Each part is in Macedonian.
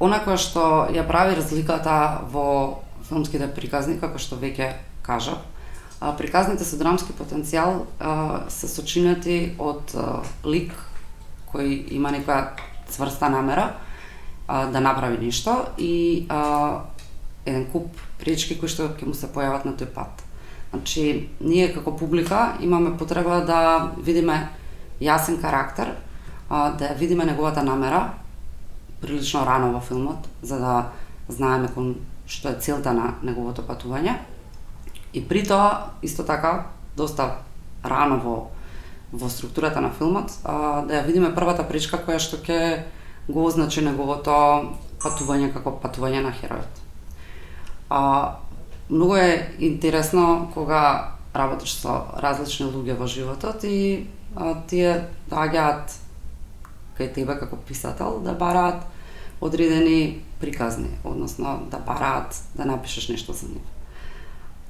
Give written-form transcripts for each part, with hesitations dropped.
она која што ја прави разликата во филмските приказни, како што веќе кажав, приказните со драмски потенцијал се сочинети од лик кој има некоја цврста намера да направи нешто и еден куп пречки кои што ќе му се појават на тој пат. Значи, ние како публика имаме потреба да видиме јасен карактер, да ја видиме неговата намера прилично рано во филмот, за да знаеме што е целта на неговото патување. И при тоа, исто така, доста рано во структурата на филмот, да ја видиме првата пречка која што ќе го означи неговото патување како патување на херојот. Многу е интересно кога работиш со различни луѓе во животот и тие доаѓаат кај тебе како писател да бараат одредени приказни, односно да бараат да напишеш нешто за нив.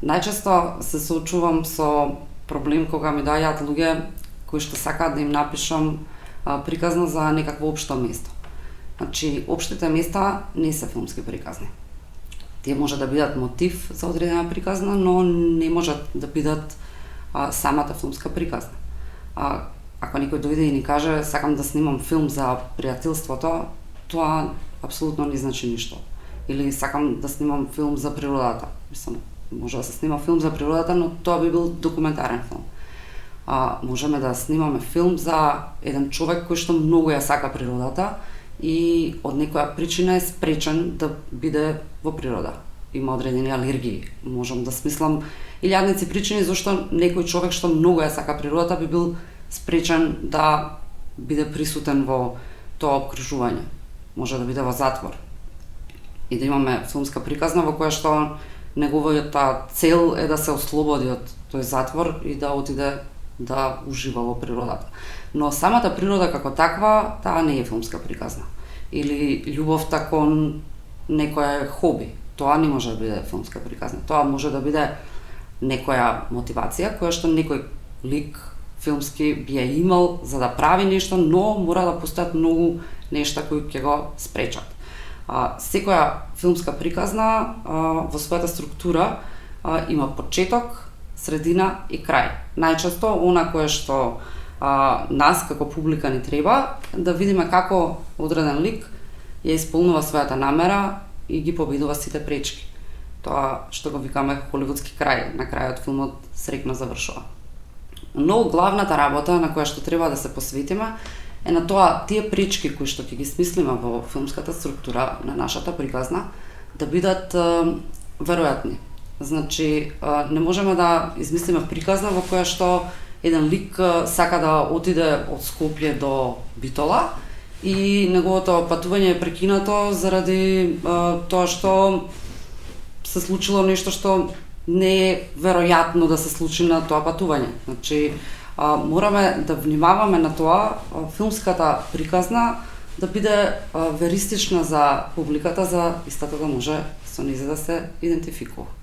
Најчесто се соочувам со проблем кога ми доаѓаат луѓе кои што сакаат да им напишам приказна за некакво општо место. Значи, општите места не се филмски приказни. Тие може да бидат мотив за одредена приказна, но не можат да бидат самата филмска приказна. Ако некој дојде и ни каже сакам да снимам филм за пријателството, тоа апсолутно не значи ништо. Или сакам да снимам филм за природата. Мислам, може да се снима филм за природата, но тоа би бил документарен филм. Можеме да снимаме филм за еден човек кој што многу ја сака природата и од некоја причина е спречен да биде во природа. Има одредени алергии. Можам да смислам илјадници причини зашто некој човек што многу ја сака природата би бил спречен да биде присутен во тоа опкружување. Може да биде во затвор. И да имаме филмска приказна во која што неговата цел е да се ослободи од тој затвор и да отиде да ужива во природата. Но самата природа како таква, таа не е филмска приказна. Или љубовта кон некоја хоби, тоа не може да биде филмска приказна. Тоа може да биде некоја мотивација која што некој лик филмски би ја имал за да прави нешто, но мора да постојат многу нешта кои ќе го спречат. Секоја филмска приказна во својата структура има почеток, средина и крај. Најчесто она кое што нас како публика ни треба да видиме како одреден лик ја исполнува својата намера и ги победува сите пречки. Тоа што го викаме холивудски крај, на крајот филмот среќно завршува. Но главната работа на која што треба да се посветиме е на тоа тие пречки кои што ќе ги смислиме во филмската структура на нашата приказна да бидат веројатни. Значи, не можеме да измислиме приказна во која што еден лик сака да отиде од Скопје до Битола и неговото патување е прекинато заради тоа што се случило нешто што не е веројатно да се случи на тоа патување. Значи, мораме да внимаваме на тоа филмската приказна да биде веристична за публиката, за истата да може со нејзе да се идентификува.